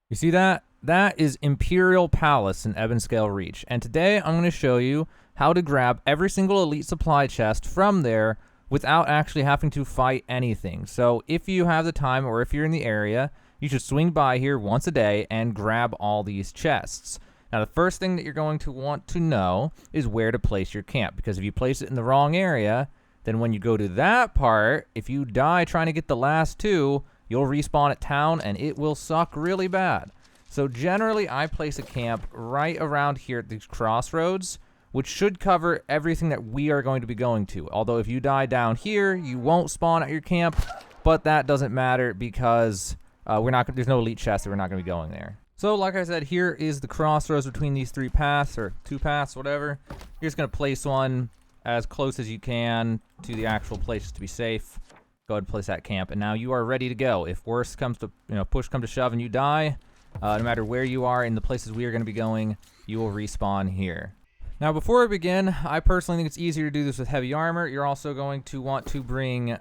You see that? That is Imperial Palace in Ebonscale Reach. And today I'm going to show you how to grab every single elite supply chest from there without actually having to fight anything. So if you have the time or if you're in the area, you should swing by here once a day and grab all these chests. Now the first thing that you're going to want to know is where to place your camp, because if you place it in the wrong area, then when you go to that part, if you die trying to get the last two, you'll respawn at town and it will suck really bad. So generally I place a camp right around here at these crossroads, which should cover everything that we are going to be going to. Although if you die down here, you won't spawn at your camp, but that doesn't matter because there's no elite chest, so we're not going to be going there. So like I said, here is the crossroads between these three paths, or two paths, whatever. You're just going to place one as close as you can to the actual place to be safe. Go ahead and place that camp, and now you are ready to go. If worse comes to, push comes to shove and you die, no matter where you are in the places we are going to be going, you will respawn here. Now before we begin, I personally think it's easier to do this with heavy armor. You're also going to want to bring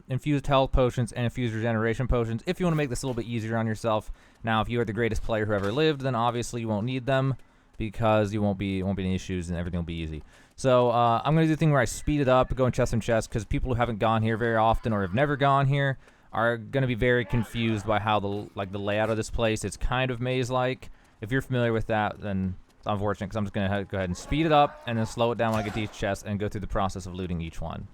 infused health potions and infused regeneration potions if you want to make this a little bit easier on yourself. Now if you are the greatest player who ever lived, then obviously you won't need them because you won't be any issues and everything will be easy. So I'm going to do the thing where I speed it up, go in chest and chest, because people who haven't gone here very often or have never gone here are going to be very confused by how the layout of this place. It's kind of maze-like. If you're familiar with that, then it's unfortunate, because I'm just going to go ahead and speed it up and then slow it down when I get to each chest and go through the process of looting each one.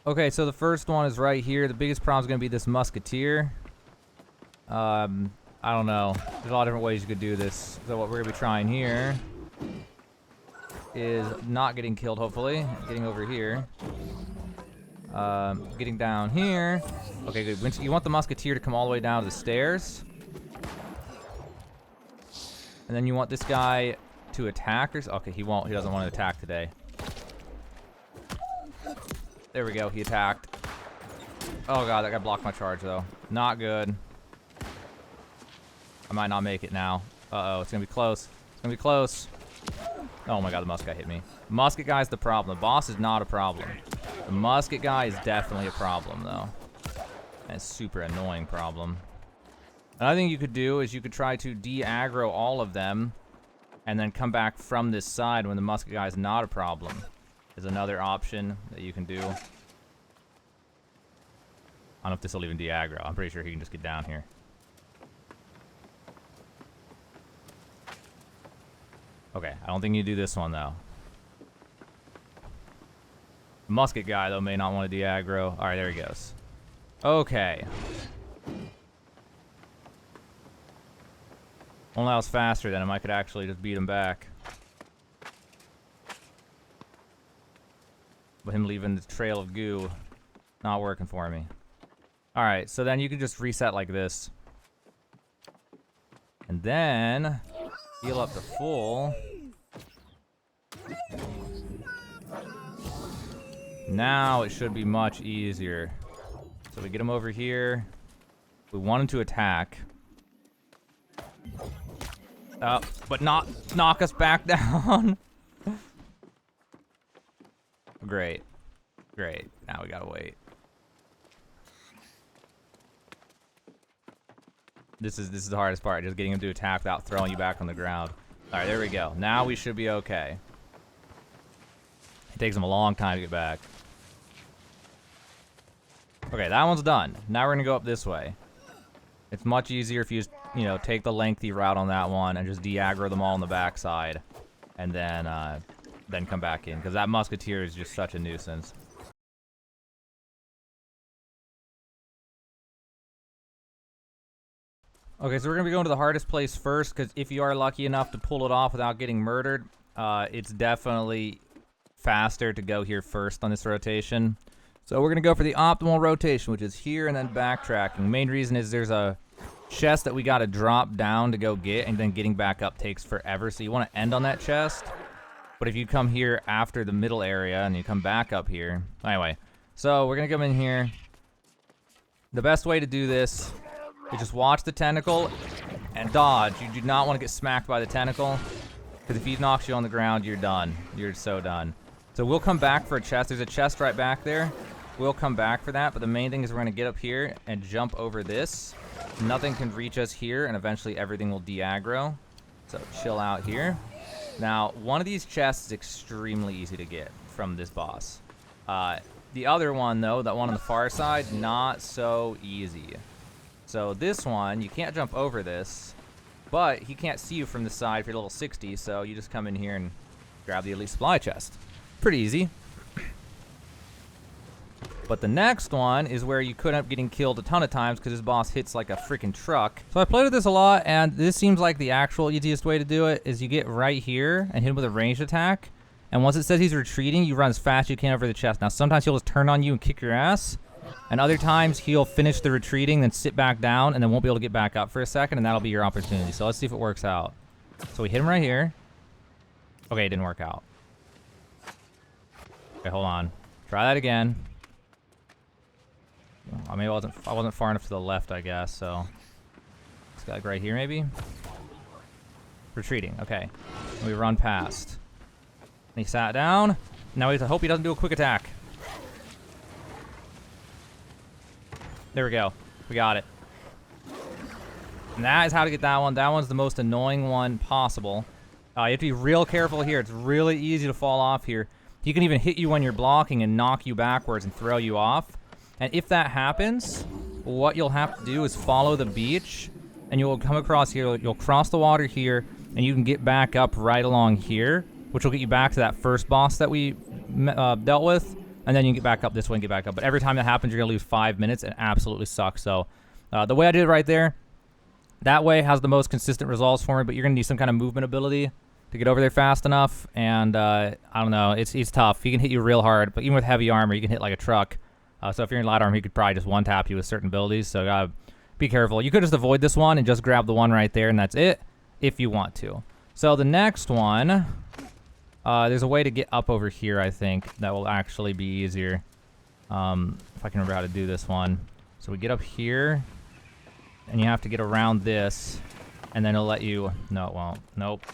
Okay, so the first one is right here. The biggest problem is going to be this musketeer. I don't know. There's a lot of different ways you could do this. So what we're going to be trying here is not getting killed, hopefully. Getting over here. Getting down here. Okay, good. You want the musketeer to come all the way down to the stairs. And then you want this guy to attack. Okay, he won't. He doesn't want to attack today. There we go. He attacked. Oh, God. That guy blocked my charge, though. Not good. I might not make it now. Uh-oh. It's going to be close. It's going to be close. Oh, my God. The musket guy hit me. Musket guy's the problem. The boss is not a problem. The musket guy is definitely a problem, though. And it's a super annoying problem. Another thing you could do is you could try to de-aggro all of them and then come back from this side when the musket guy is not a problem. Is another option that you can do. I don't know if this will even de-aggro. I'm pretty sure he can just get down here. Okay, I don't think you do this one, though. The musket guy, though, may not want to de-aggro. Alright, there he goes. Okay. Only I was faster than him, I could actually just beat him back. But him leaving the trail of goo, not working for me. Alright, so then you can just reset like this. And then heal up to full. Now it should be much easier. So we get him over here. We want him to attack. But not knock us back down. Great. Great. Now we gotta wait. This is the hardest part, just getting him to attack without throwing you back on the ground. Alright, there we go. Now we should be okay. It takes him a long time to get back. Okay, that one's done. Now we're gonna go up this way. It's much easier if you just, take the lengthy route on that one and just de-aggro them all on the backside. And then come back in, because that musketeer is just such a nuisance. Okay, so we're going to be going to the hardest place first, because if you are lucky enough to pull it off without getting murdered, it's definitely faster to go here first on this rotation. So we're going to go for the optimal rotation, which is here and then backtracking. Main reason is there's a chest that we got to drop down to go get, and then getting back up takes forever, so you want to end on that chest. But if you come here after the middle area and you come back up here. Anyway, so we're going to come in here. The best way to do this is just watch the tentacle and dodge. You do not want to get smacked by the tentacle, because if he knocks you on the ground, you're done. You're so done. So we'll come back for a chest. There's a chest right back there. We'll come back for that, but the main thing is we're going to get up here and jump over this. Nothing can reach us here, and eventually everything will de-aggro. So chill out here. Now, one of these chests is extremely easy to get from this boss. The other one, though, that one on the far side, not so easy. So this one, you can't jump over this, but he can't see you from the side if you're level 60, so you just come in here and grab the elite supply chest. Pretty easy. But the next one is where you could end up getting killed a ton of times because this boss hits like a freaking truck. So I played with this a lot, and this seems like the actual easiest way to do it is you get right here and hit him with a ranged attack. And once it says he's retreating, you run as fast as you can over the chest. Now, sometimes he'll just turn on you and kick your ass. And other times, he'll finish the retreating, then sit back down, and then won't be able to get back up for a second, and that'll be your opportunity. So let's see if it works out. So we hit him right here. Okay, it didn't work out. Okay, hold on. Try that again. I mean, I wasn't far enough to the left, I guess, so. This guy right here, maybe? Retreating, okay. We run past. And he sat down. Now we have to hope he doesn't do a quick attack. There we go. We got it. And that is how to get that one. That one's the most annoying one possible. You have to be real careful here. It's really easy to fall off here. He can even hit you when you're blocking and knock you backwards and throw you off. And if that happens, what you'll have to do is follow the beach, and you'll come across here. You'll cross the water here, and you can get back up right along here, which will get you back to that first boss that we dealt with. And then you can get back up this way and get back up. But every time that happens, you're going to lose 5 minutes. It absolutely sucks. So the way I did it right there, that way has the most consistent results for me. But you're going to need some kind of movement ability to get over there fast enough. And I don't know. It's tough. He can hit you real hard. But even with heavy armor, you can hit like a truck. So if you're in light armor, he could probably just one-tap you with certain abilities. So gotta be careful. You could just avoid this one and just grab the one right there. And that's it if you want to. So the next one... there's a way to get up over here, I think, that will actually be easier. If I can remember how to do this one. So we get up here, and you have to get around this, and then it'll let you... No, it won't. Nope.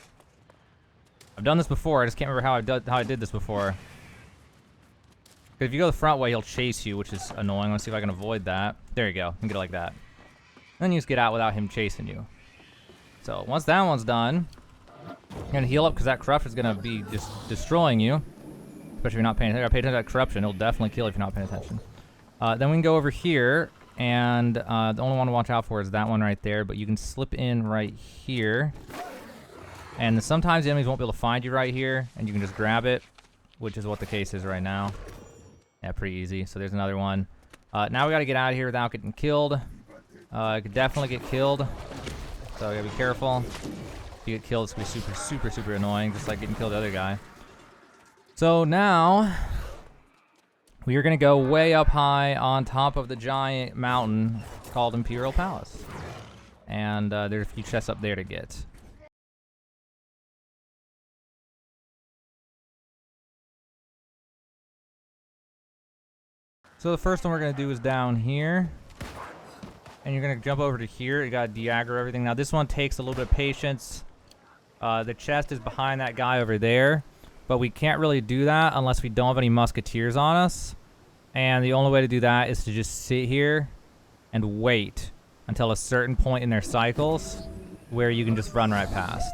I've done this before. I just can't remember how I did this before. Because if you go the front way, he'll chase you, which is annoying. Let's see if I can avoid that. There you go. You can get it like that. And then you just get out without him chasing you. So once that one's done... You're gonna heal up because that corruption is gonna be just destroying you, especially if you're not paying attention. Pay attention to that corruption; it'll definitely kill if you're not paying attention. Then we can go over here, and the only one to watch out for is that one right there. But you can slip in right here, and sometimes the enemies won't be able to find you right here, and you can just grab it, which is what the case is right now. Yeah, pretty easy. So there's another one. Now we got to get out of here without getting killed. I could definitely get killed, so you gotta be careful. If you get killed, it's going to be super, super annoying, just like getting killed the other guy. So now, we are going to go way up high on top of the giant mountain called Imperial Palace. And there's a few chests up there to get. So the first one we're going to do is down here. And you're going to jump over to here. You got to de-aggro everything. Now, this one takes a little bit of patience. The chest is behind that guy over there, but we can't really do that unless we don't have any musketeers on us. And the only way to do that is to just sit here and wait until a certain point in their cycles where you can just run right past.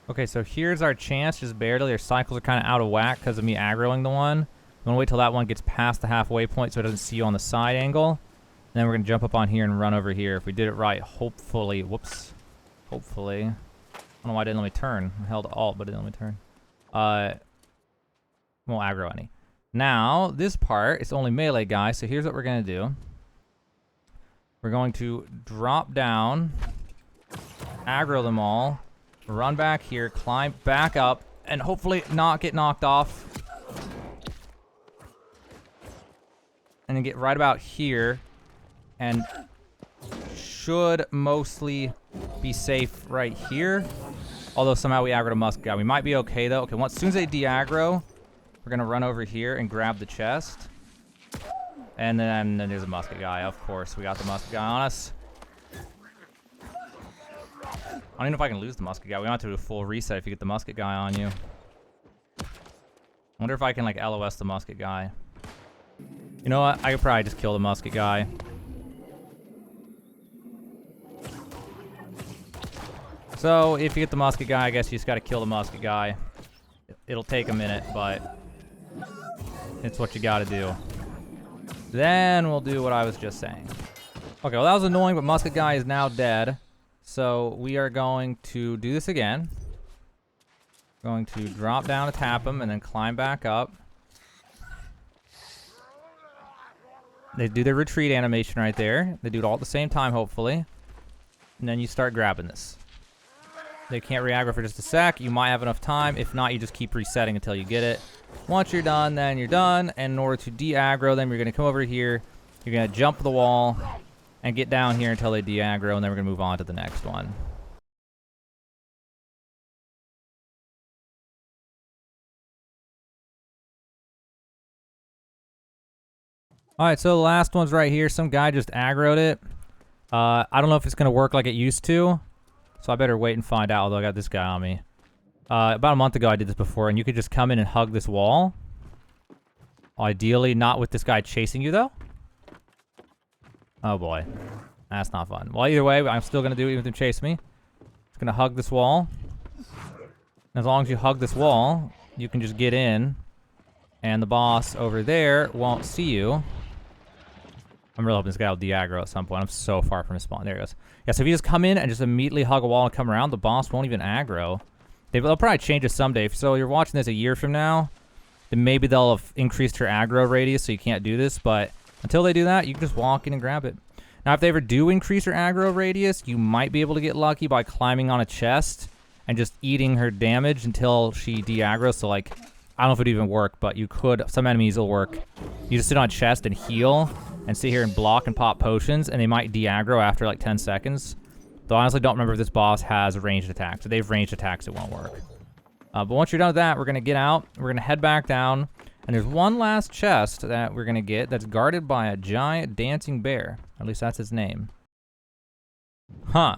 Okay, so here's our chance, just barely. Their cycles are kind of out of whack because of me aggroing the one. I'm going to wait till that one gets past the halfway point so it doesn't see you on the side angle. And then we're going to jump up on here and run over here. If we did it right, hopefully... Whoops. Hopefully. I don't know why it didn't let me turn. I held Alt, but it didn't let me turn. Won't aggro any. Now, this part is only melee guys, so here's what we're going to do. We're going to drop down, aggro them all, run back here, climb back up, and hopefully not get knocked off. And then get right about here, and should mostly be safe right here. Although somehow we aggroed a musk guy. We might be okay though. Okay, as soon as they de-aggro, we're gonna run over here and grab the chest. And then there's a musket guy, of course. We got the musket guy on us. don't even know if I can lose the musket guy. We don't have to do a full reset if you get the musket guy on you. I wonder if I can, like, LOS the musket guy. You know what? I could probably just kill the musket guy. So, if you get the musket guy, I guess you just gotta kill the musket guy. It'll take a minute, but it's what you gotta do. Then we'll do what I was just saying. Okay, well that was annoying, but musket guy is now dead. So we are going to do this again. Going to drop down to tap him and then climb back up. They do their retreat animation right there. They do it all at the same time, hopefully. And then you start grabbing this. They can't re-aggro for just a sec. You might have enough time. If not, you just keep resetting until you get it. Once you're done, then you're done. And in order to de-aggro them, you're going to come over here. You're going to jump the wall and get down here until they de-aggro, and then we're going to move on to the next one. Alright, so the last one's right here. Some guy just aggroed it. I don't know if it's going to work like it used to. So I better wait and find out, although I got this guy on me. About a month ago I did this before, and you could just come in and hug this wall. Ideally not with this guy chasing you, though. Oh boy. That's not fun. Well, either way, I'm still going to do it even if they chase me. Just going to hug this wall. As long as you hug this wall, you can just get in. And the boss over there won't see you. I'm really hoping this guy will de-aggro at some point. I'm so far from his spawn. There he goes. Yeah, so if you just come in and just immediately hug a wall and come around, the boss won't even aggro. They'll probably change it someday. So you're watching this a year from now, then maybe they'll have increased your aggro radius so you can't do this. But until they do that, you can just walk in and grab it. Now, if they ever do increase your aggro radius, you might be able to get lucky by climbing on a chest and just eating her damage until she de-aggros. So, like, I don't know if it would even work, but you could. Some enemies will work. You just sit on a chest and heal and sit here and block and pop potions, and they might de-aggro after like 10 seconds. Though I honestly don't remember if this boss has ranged attacks. If they have ranged attacks, it won't work. But once you're done with that, we're going to get out. We're going to head back down. And there's one last chest that we're going to get that's guarded by a giant dancing bear. At least that's his name. Huh.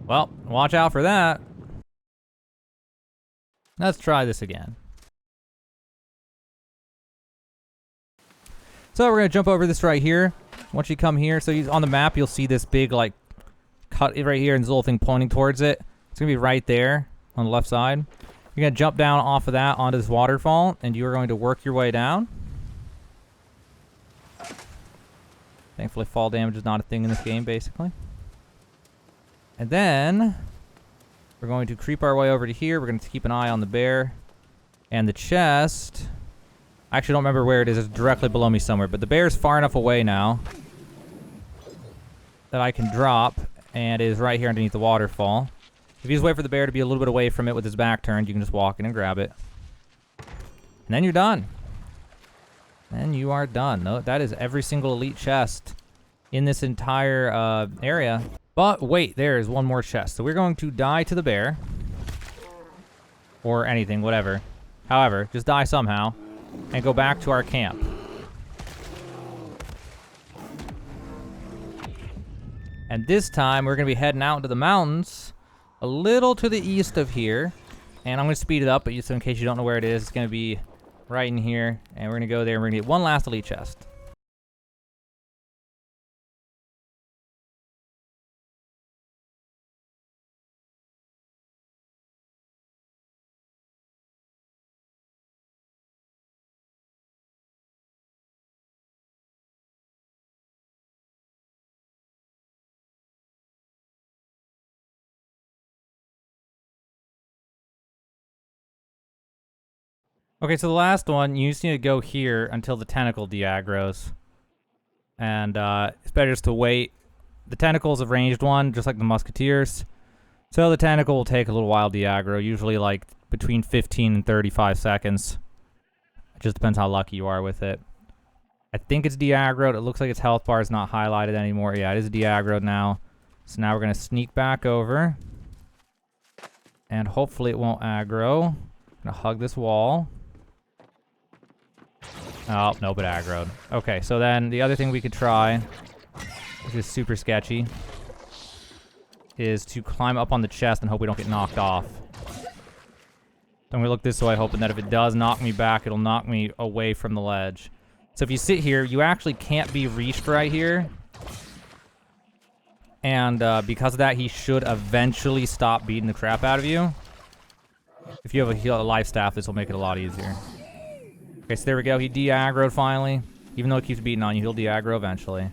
Well, watch out for that. Let's try this again. So we're going to jump over this right here. Once you come here, so on the map, you'll see this big, like, cut right here and this little thing pointing towards it. It's going to be right there on the left side. You're going to jump down off of that onto this waterfall, and you are going to work your way down. Thankfully, fall damage is not a thing in this game, basically. And then we're going to creep our way over to here. We're going to keep an eye on the bear. And the chest, I actually don't remember where it is. It's directly below me somewhere. But the bear is far enough away now that I can drop, and it is right here underneath the waterfall. If you just wait for the bear to be a little bit away from it with his back turned, you can just walk in and grab it. And then you're done. And you are done. No, that is every single elite chest in this entire area. But wait, there is one more chest. So we're going to die to the bear. Or anything, whatever. However, just die somehow. And go back to our camp. And this time, we're going to be heading out into the mountains. A little to the east of here. And I'm going to speed it up, but just in case you don't know where it is, it's going to be right in here. And we're going to go there and we're going to get one last elite chest. Okay, so the last one, you just need to go here until the tentacle de-aggros. And it's better just to wait. The tentacle's a ranged one, just like the musketeers. So the tentacle will take a little while to de-aggro, usually like between 15 and 35 seconds. It just depends how lucky you are with it. I think it's de-aggroed. It looks like its health bar is not highlighted anymore. Yeah, it is de-aggroed now. So now we're going to sneak back over. And hopefully it won't aggro. I'm going to hug this wall. Oh, nope, it aggroed. Okay, so then the other thing we could try, which is super sketchy, is to climb up on the chest and hope we don't get knocked off. I'm gonna look this way, hoping that if it does knock me back, it'll knock me away from the ledge. So if you sit here, you actually can't be reached right here. And because of that, he should eventually stop beating the crap out of you. If you have a life staff, this will make it a lot easier. Okay, so there we go. He de-aggroed finally. Even though it keeps beating on you, he'll de-aggro eventually.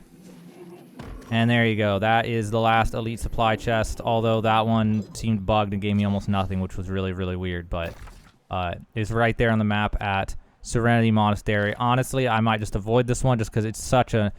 And there you go. That is the last elite supply chest, although that one seemed bugged and gave me almost nothing, which was really, really weird. But it's right there on the map at Serenity Monastery. Honestly, I might just avoid this one just because it's such a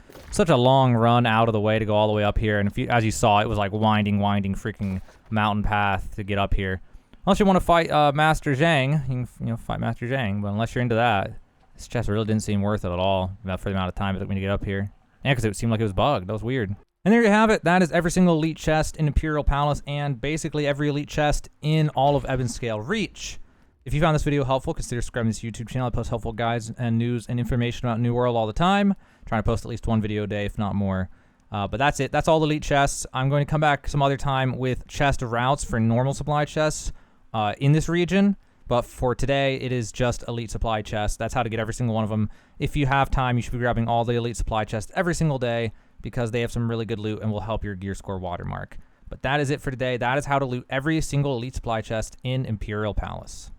long run out of the way to go all the way up here. And if you, as you saw, it was like winding freaking mountain path to get up here. Unless you want to fight Master Zhang, you can fight Master Zhang. But unless you're into that, this chest really didn't seem worth it at all for the amount of time it took me to get up here. Yeah, because it seemed like it was bugged. That was weird. And there you have it. That is every single elite chest in Imperial Palace and basically every elite chest in all of Ebonscale Reach. If you found this video helpful, consider subscribing to this YouTube channel. I post helpful guides and news and information about New World all the time. Trying to post at least one video a day, if not more. But that's it. That's all the elite chests. I'm going to come back some other time with chest routes for normal supply chests in this region. But for today, it is just elite supply chests. That's how to get every single one of them. If you have time, you should be grabbing all the elite supply chests every single day because they have some really good loot and will help your gear score watermark. But that is it for today. That is how to loot every single elite supply chest in Imperial Palace.